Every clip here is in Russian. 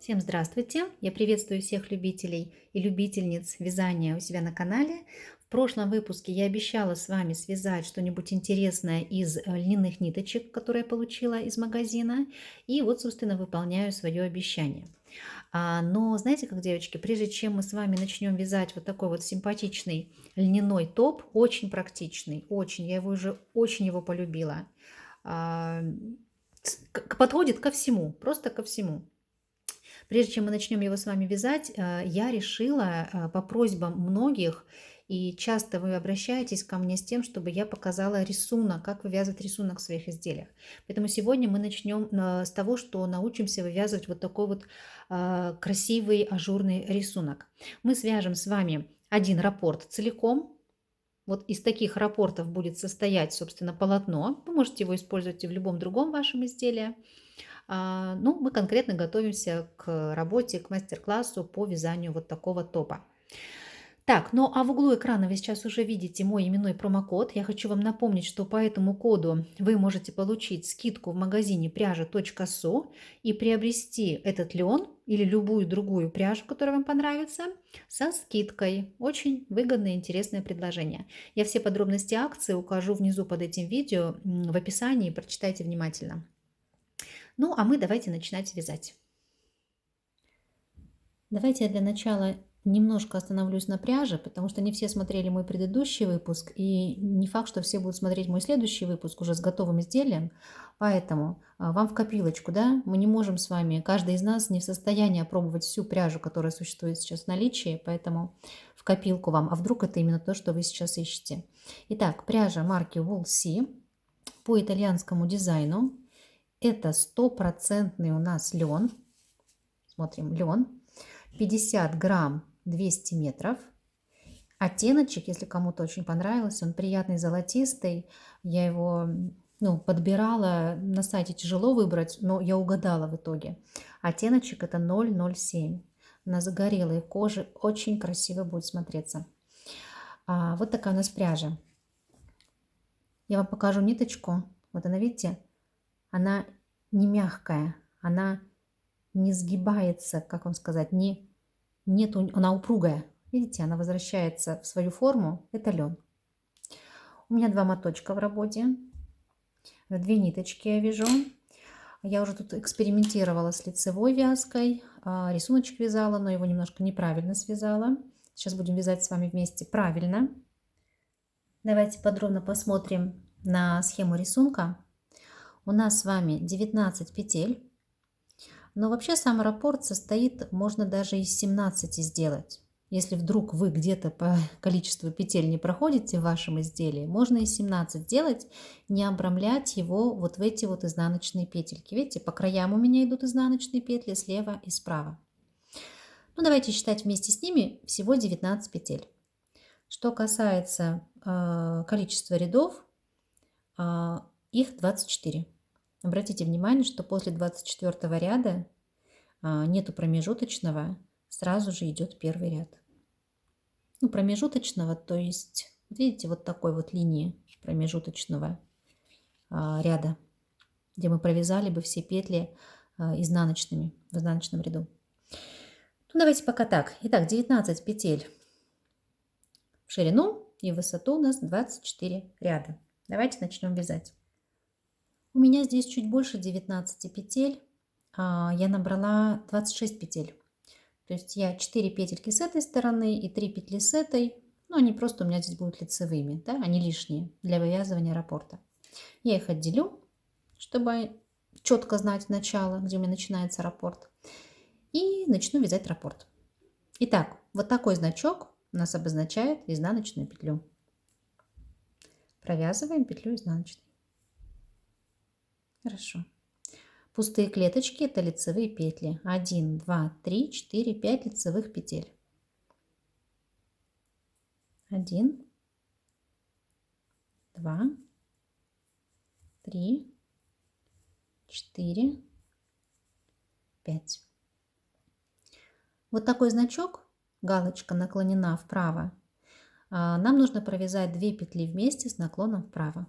Всем здравствуйте! Я приветствую всех любителей и любительниц вязания у себя на канале. В прошлом выпуске я обещала с вами связать что-нибудь интересное из льняных ниточек, которые я получила из магазина. И вот, собственно, выполняю свое обещание. Но знаете как, девочки, прежде чем мы с вами начнем вязать вот такой вот симпатичный льняной топ, очень практичный, очень, я его уже очень его полюбила. А, Подходит ко всему, просто ко всему. Прежде чем мы начнем его с вами вязать, я решила по просьбам многих, и часто вы обращаетесь ко мне с тем, чтобы я показала рисунок, как вывязывать рисунок в своих изделиях. Поэтому сегодня мы начнем с того, что научимся вывязывать вот такой вот красивый ажурный рисунок. Мы свяжем с вами один раппорт целиком. Вот из таких раппортов будет состоять, собственно, полотно. Вы можете его использовать и в любом другом вашем изделии. Ну, мы конкретно готовимся к работе, к мастер-классу по вязанию вот такого топа. Так, ну а в углу экрана вы сейчас уже видите мой именной промокод. Я хочу вам напомнить, что по этому коду вы можете получить скидку в магазине пряжа.со и приобрести этот лен или любую другую пряжу, которая вам понравится, со скидкой. Очень выгодное и интересное предложение. Я все подробности акции укажу внизу под этим видео в описании, прочитайте внимательно. Ну, а мы давайте начинать вязать. Давайте я для начала немножко остановлюсь на пряже, потому что не все смотрели мой предыдущий выпуск, и не факт, что все будут смотреть мой следующий выпуск уже с готовым изделием. Поэтому вам в копилочку, да, мы не можем с вами, каждый из нас не в состоянии опробовать всю пряжу, которая существует сейчас в наличии, поэтому в копилку вам, а вдруг это именно то, что вы сейчас ищете. Итак, пряжа марки Wool Sea по итальянскому дизайну. Это стопроцентный у нас лен. Смотрим, лен. 50 грамм 200 метров. Оттеночек, если кому-то очень понравился, он приятный золотистый. Я его подбирала, на сайте тяжело выбрать, но я угадала в итоге. Оттеночек это 007. На загорелой коже очень красиво будет смотреться. Вот такая у нас пряжа. Я вам покажу ниточку. Вот она, видите, она не мягкая, она не сгибается, как вам сказать, она упругая. Видите, она возвращается в свою форму. Это лен. У меня 2 моточка в работе. 2 ниточки я вяжу. Я уже тут экспериментировала с лицевой вязкой. Рисуночек вязала, но его немножко неправильно связала. Сейчас будем вязать с вами вместе правильно. Давайте подробно посмотрим на схему рисунка. У нас с вами 19 петель. Но вообще сам раппорт состоит, можно даже из 17 сделать. Если вдруг вы где-то по количеству петель не проходите в вашем изделии, можно и 17 сделать, не обрамлять его вот в эти вот изнаночные петельки. Видите, по краям у меня идут изнаночные петли слева и справа. Ну, давайте считать вместе с ними всего 19 петель. Что касается количества рядов, их 24. Обратите внимание, что после 24 ряда нету промежуточного, сразу же идет первый ряд. Ну, промежуточного, то есть, видите, вот такой вот линии промежуточного ряда, где мы провязали бы все петли изнаночными в изнаночном ряду. Ну, давайте пока так. Итак, 19 петель в ширину и в высоту у нас 24 ряда. Давайте начнем вязать. У меня здесь чуть больше 19 петель. Я набрала 26 петель. То есть я 4 петельки с этой стороны и 3 петли с этой. Но они просто у меня здесь будут лицевыми, да, они лишние для вывязывания раппорта. Я их отделю, чтобы четко знать начало, где у меня начинается раппорт. И начну вязать раппорт. Итак, вот такой значок у нас обозначает изнаночную петлю. Провязываем петлю изнаночной. Хорошо. Пустые клеточки – это лицевые петли. 1, 2, 3, 4, 5 лицевых петель. 1, 2, 3, 4, 5. Вот такой значок, галочка наклонена вправо, нам нужно провязать 2 петли вместе с наклоном вправо.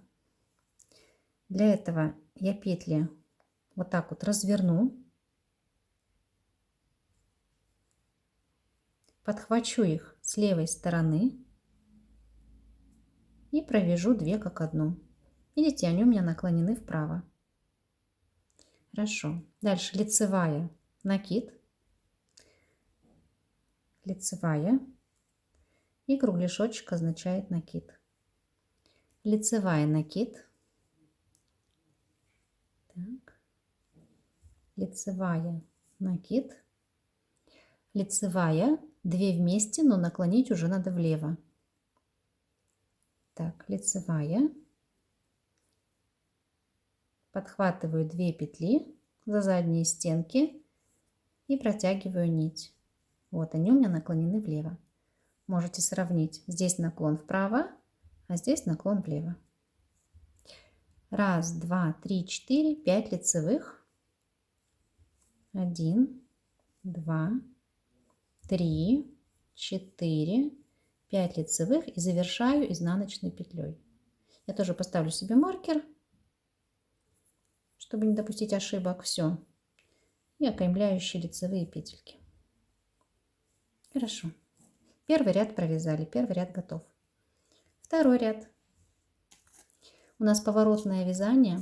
Для этого я петли вот так вот разверну. подхвачу их с левой стороны и провяжу 2 как одну. Видите, они у меня наклонены вправо. Хорошо. Дальше лицевая, накид, лицевая и кругляшочек означает накид. Лицевая, накид. Так. Лицевая, накид. Лицевая, 2 вместе, но наклонить уже надо влево. Так, лицевая. Подхватываю 2 петли за задние стенки и протягиваю нить. Вот они у меня наклонены влево. Можете сравнить. Здесь наклон вправо, а здесь наклон влево. 1, 2, 3, 4, 5 лицевых. 1, 2, 3, 4, 5 лицевых и завершаю изнаночной петлей. Я тоже поставлю себе маркер, чтобы не допустить ошибок. Все. И окаймляющие лицевые петельки. Хорошо. Первый ряд провязали, первый ряд готов. Второй ряд. У нас поворотное вязание,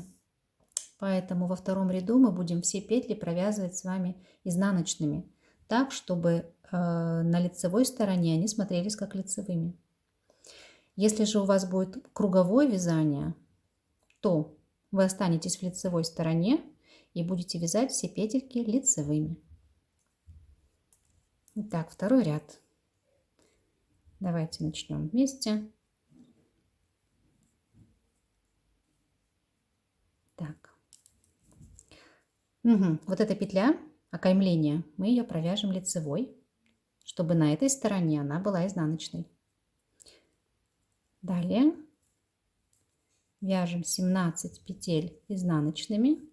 поэтому во втором ряду мы будем все петли провязывать с вами изнаночными, так, чтобы на лицевой стороне они смотрелись как лицевыми. Если же у вас будет круговое вязание, то вы останетесь в лицевой стороне и будете вязать все петельки лицевыми. Итак, второй ряд. Давайте начнем вместе. Так. Вот эта петля окаймления, мы ее провяжем лицевой, чтобы на этой стороне она была изнаночной. Далее вяжем 17 петель изнаночными.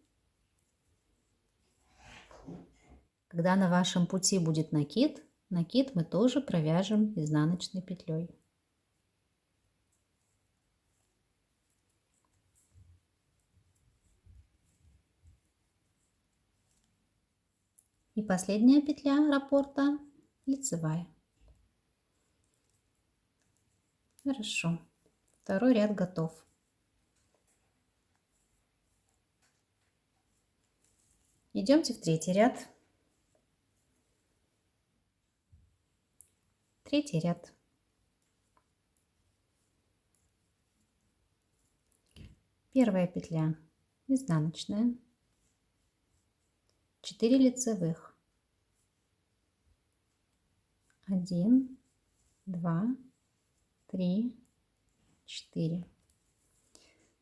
Когда на вашем пути будет накид, накид мы тоже провяжем изнаночной петлей. И последняя петля раппорта лицевая. Хорошо. Второй ряд готов. Идемте в третий ряд. Третий ряд. Первая петля изнаночная. 4 лицевых. 1, 2, 3, 4.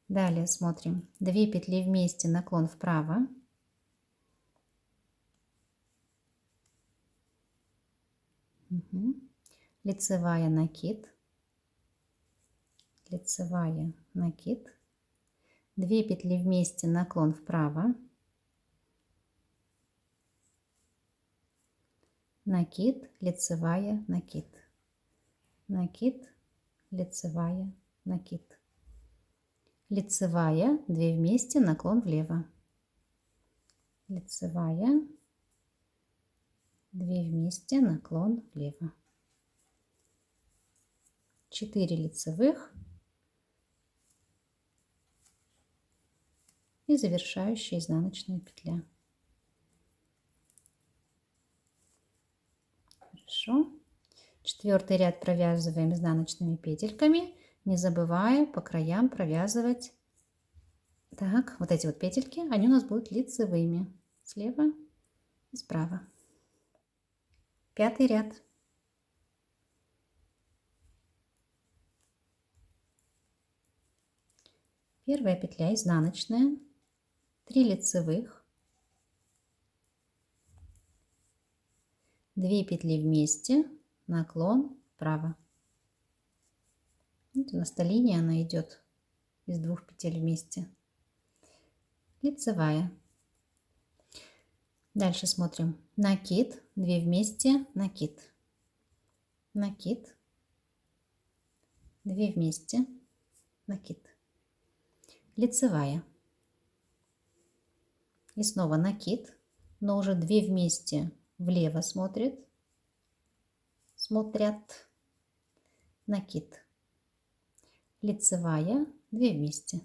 Далее смотрим. 2 петли вместе, наклон вправо. Лицевая, накид. Лицевая, накид. 2 петли вместе, наклон вправо. Накид, лицевая, накид. Накид, лицевая, накид. Лицевая, 2 вместе, наклон влево. Лицевая, 2 вместе, наклон влево. 4 лицевых и завершающая изнаночная петля. Хорошо. Четвертый ряд провязываем изнаночными петельками, не забывая по краям провязывать. Так, вот эти вот петельки, они у нас будут лицевыми. Слева и справа. Пятый ряд. Первая петля изнаночная, 3 лицевых, 2 петли вместе, наклон вправо. Вот у нас эта линия, она идет из 2 петель вместе. Лицевая. Дальше смотрим. Накид, 2 вместе, накид. Накид, 2 вместе, накид. Лицевая. И снова накид, но уже 2 вместе влево смотрит, смотрят. Накид. Лицевая, 2 вместе.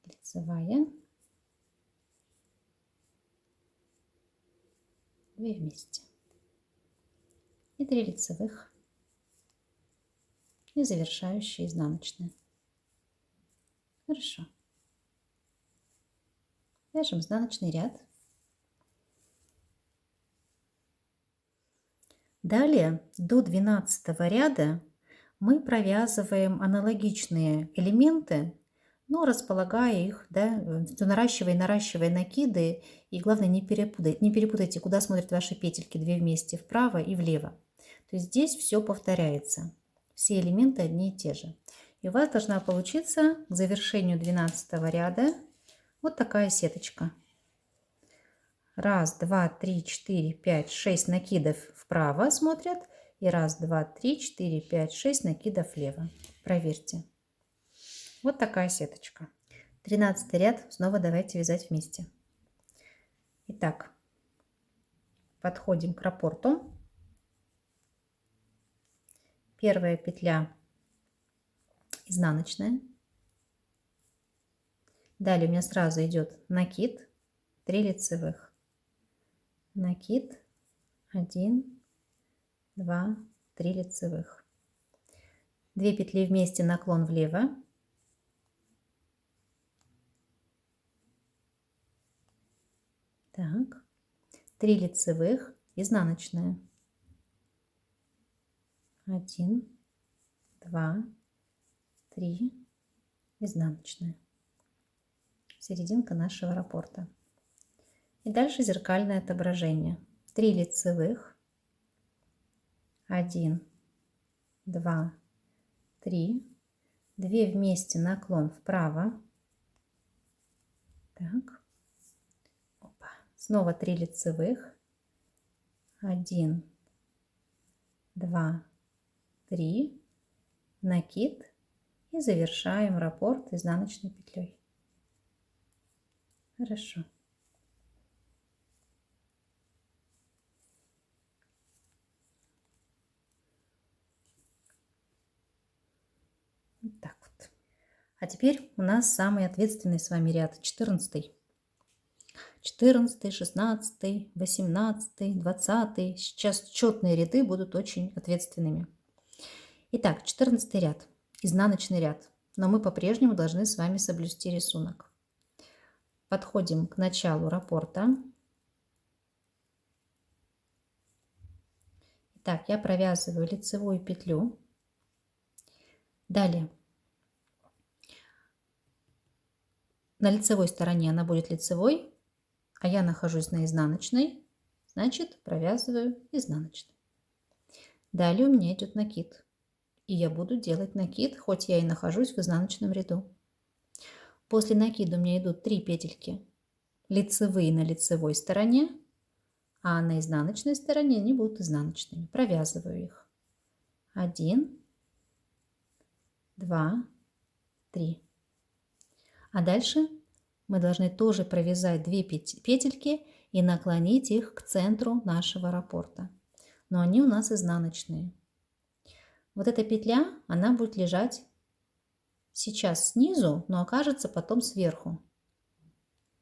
Лицевая, 2 вместе. И 3 лицевых. И завершающая изнаночная. Хорошо. Вяжем изнаночный ряд. Далее до 12 ряда мы провязываем аналогичные элементы, но располагая их, да, наращивая накиды. И главное, не перепутайте, куда смотрят ваши петельки, 2 вместе, вправо и влево. То есть здесь все повторяется. Все элементы одни и те же. И у вас должна получиться к завершению 12 ряда вот такая сеточка. 1, 2, 3, 4, 5, 6 накидов вправо смотрят. И 1, 2, 3, 4, 5, 6 накидов влево. Проверьте. Вот такая сеточка. 13 ряд снова давайте вязать вместе. Итак, подходим к раппорту. Первая петля изнаночная. Далее у меня сразу идет накид, 3 лицевых. Накид, 1, 2, 3 лицевых. 2 петли вместе, наклон влево. Так, 3 лицевых, изнаночная. 1, 2, 3, изнаночная. Серединка нашего раппорта. И дальше зеркальное отображение. 3 лицевых. 1, 2, 3. 2 вместе, наклон вправо. Так. Опа. Снова 3 лицевых. 1, 2, 3. Накид. И завершаем раппорт изнаночной петлей. Хорошо. Вот так вот. А теперь у нас самый ответственный с вами ряд, 14. 14, 16, 18, 20. Сейчас четные ряды будут очень ответственными. Итак, 14 ряд, изнаночный ряд. Но мы по-прежнему должны с вами соблюсти рисунок. Подходим к началу раппорта. Итак, я провязываю лицевую петлю. Далее. На лицевой стороне она будет лицевой, а я нахожусь на изнаночной, значит, провязываю изнаночной. Далее у меня идет накид. И я буду делать накид, хоть я и нахожусь в изнаночном ряду. После накида у меня идут 3 петельки лицевые на лицевой стороне, а на изнаночной стороне они будут изнаночными. Провязываю их. 1, 2, 3. А дальше мы должны тоже провязать 2 петельки и наклонить их к центру нашего раппорта. Но они у нас изнаночные. Вот эта петля, она будет лежать сейчас снизу, но окажется потом сверху.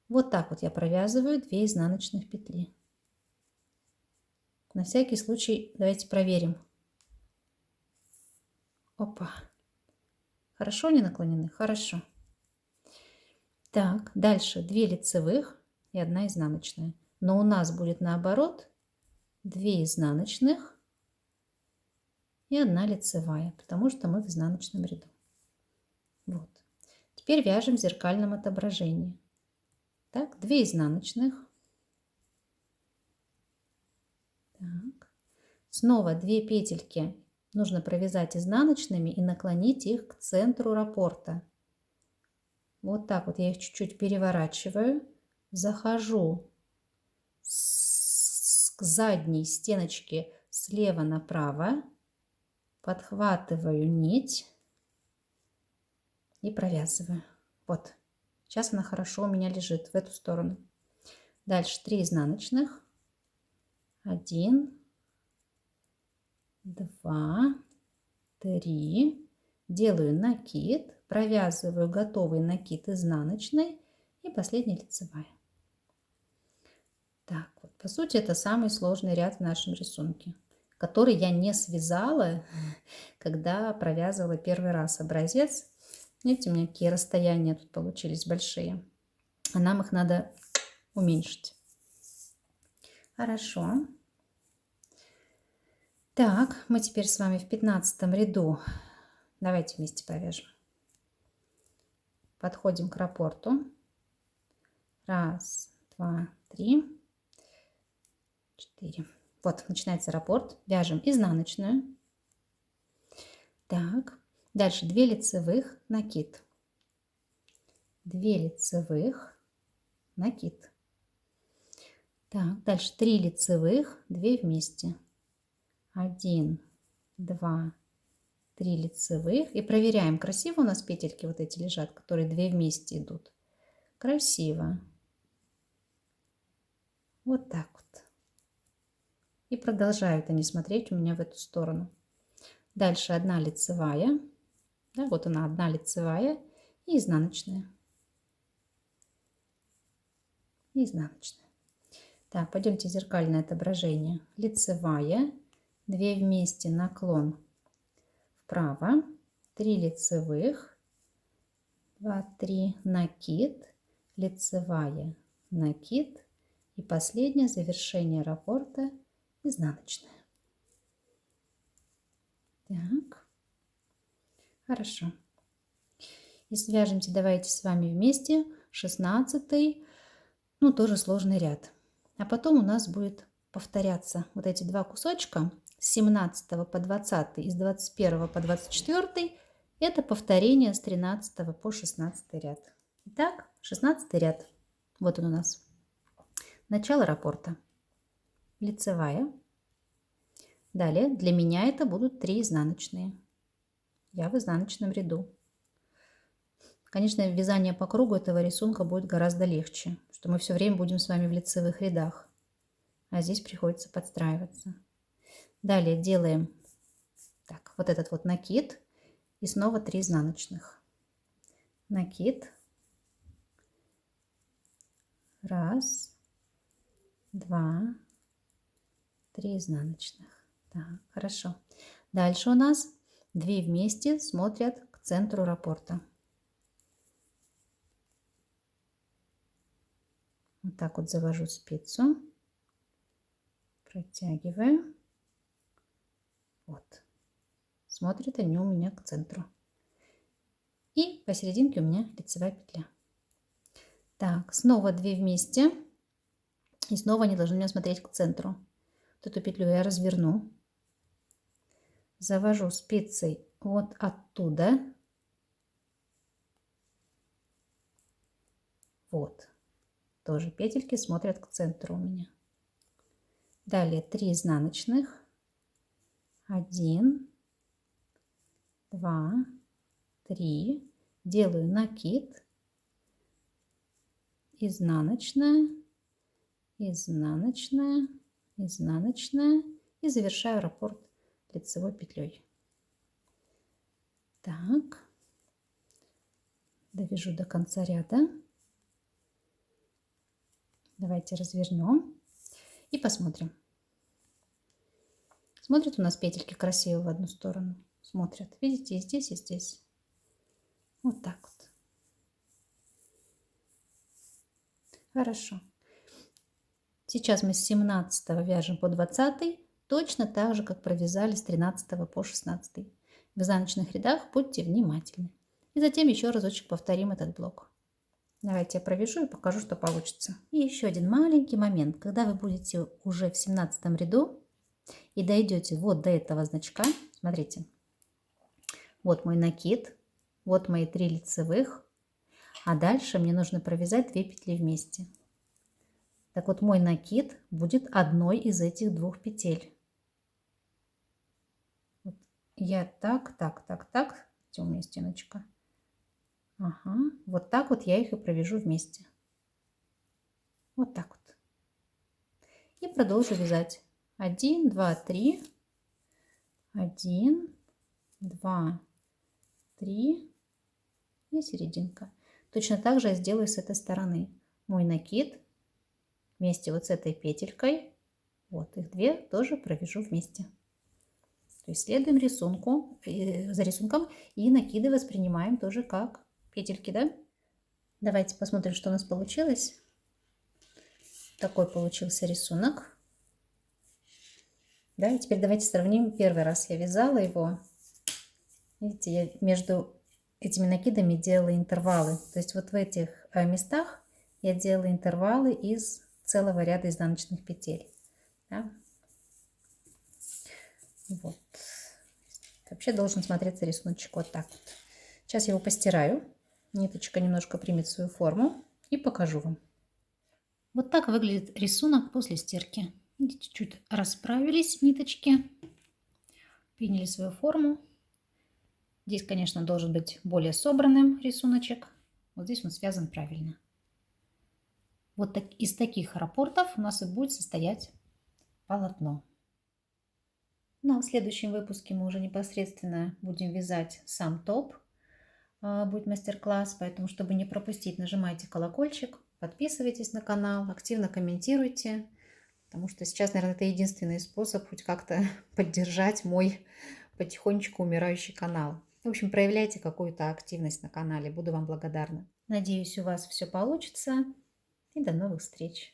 Вот так вот я провязываю 2 изнаночных петли. На всякий случай давайте проверим. Опа. Хорошо они наклонены? Хорошо. Так, дальше 2 лицевых и 1 изнаночная. Но у нас будет наоборот 2 изнаночных и 1 лицевая, потому что мы в изнаночном ряду. Вот. Теперь вяжем в зеркальном отображении. Так, 2 изнаночных. Так. Снова 2 петельки нужно провязать изнаночными и наклонить их к центру раппорта. Вот так вот я их чуть-чуть переворачиваю, захожу к задней стеночке слева направо, подхватываю нить и провязываю. Вот. Сейчас она хорошо у меня лежит в эту сторону. Дальше 3 изнаночных. 1, 2, 3. Делаю накид, провязываю готовый накид изнаночной и последняя лицевая. Так, вот, по сути, это самый сложный ряд в нашем рисунке, который я не связала, когда провязывала первый раз образец. Видите, у меня какие расстояния тут получились большие, а нам их надо уменьшить. Хорошо. Так, мы теперь с вами в 15 ряду. Давайте вместе провяжем. Подходим к раппорту. 1, 2, 3, 4. Вот, начинается раппорт. Вяжем изнаночную. Так, дальше 2 лицевых, накид. 2 лицевых, накид. Так, дальше 3 лицевых, 2 вместе. 1, 2, 3 лицевых. И проверяем, красиво у нас петельки вот эти лежат, которые 2 вместе идут. Красиво. Вот так вот. И продолжают они смотреть у меня в эту сторону. Дальше 1 лицевая. Да, вот она, 1 лицевая и изнаночная. И изнаночная. Так, пойдемте зеркальное отображение. Лицевая, 2 вместе, наклон вправо, 3 лицевых, 2, 3, накид, лицевая, накид и последнее завершение раппорта изнаночная. Так, хорошо. И свяжемте давайте с вами вместе 16, ну тоже сложный ряд. А потом у нас будет повторяться вот эти 2 кусочка с 17 по 20 и с 21 по 24. Это повторение с 13 по 16 ряд. Итак, 16 ряд. Вот он у нас. Начало раппорта. Лицевая. Далее для меня это будут 3 изнаночные. Я в изнаночном ряду. Конечно, вязание по кругу этого рисунка будет гораздо легче, что мы все время будем с вами в лицевых рядах. А здесь приходится подстраиваться. Далее делаем так, вот этот вот накид и снова 3 изнаночных. Накид. 1, 2, 3 изнаночных. Так, хорошо. Дальше у нас 2 вместе смотрят к центру раппорта. Вот так вот завожу спицу, протягиваю. Вот. Смотрят они у меня к центру. И посерединке у меня лицевая петля. Так, снова 2 вместе. И снова они должны у меня смотреть к центру. Вот эту петлю я разверну. Завожу спицей вот оттуда. Вот. Тоже петельки смотрят к центру у меня. Далее 3 изнаночных. 1, 2, 3. Делаю накид. Изнаночная, изнаночная, изнаночная. И завершаю раппорт лицевой петлей. Так. Довяжу до конца ряда. Давайте развернем и посмотрим. Смотрят у нас петельки красиво в одну сторону. Смотрят. Видите, и здесь, и здесь. Вот так вот. Хорошо. Сейчас мы с 17 вяжем по 20, точно так же, как провязали с 13 по 16. В изнаночных рядах будьте внимательны. И затем еще разочек повторим этот блок. Давайте я провяжу и покажу, что получится. И еще один маленький момент. Когда вы будете уже в 17 ряду и дойдете вот до этого значка, смотрите, вот мой накид, вот мои 3 лицевых, а дальше мне нужно провязать 2 петли вместе. Так вот, мой накид будет одной из этих 2 петель. Вот я так, где у меня стеночка? Ага, вот так вот я их и провяжу вместе. Вот так вот. И продолжу вязать. 1, 2, 3. 1, 2, 3 и серединка. Точно так же я сделаю с этой стороны. Мой накид вместе вот с этой петелькой, вот их две, тоже провяжу вместе. То есть следуем рисунку, за рисунком, и накиды воспринимаем тоже как петельки, да? Давайте посмотрим, что у нас получилось. Такой получился рисунок. Да, и теперь давайте сравним. Первый раз я вязала его. Видите, я между этими накидами делала интервалы. То есть вот в этих местах я делала интервалы из целого ряда изнаночных петель. Да? Вот. Вообще должен смотреться рисуночек вот так вот. Сейчас я его постираю. Ниточка немножко примет свою форму и покажу вам. Вот так выглядит рисунок после стирки. Видите, чуть расправились ниточки, приняли свою форму. Здесь, конечно, должен быть более собранным рисуночек. Вот здесь он связан правильно. Вот так, из таких раппортов у нас и будет состоять полотно. Ну а в следующем выпуске мы уже непосредственно будем вязать сам топ. Будет мастер-класс, поэтому, чтобы не пропустить, нажимайте колокольчик, подписывайтесь на канал, активно комментируйте, потому что сейчас, наверное, это единственный способ хоть как-то поддержать мой потихонечку умирающий канал. В общем, проявляйте какую-то активность на канале, буду вам благодарна. Надеюсь, у вас все получится, и до новых встреч!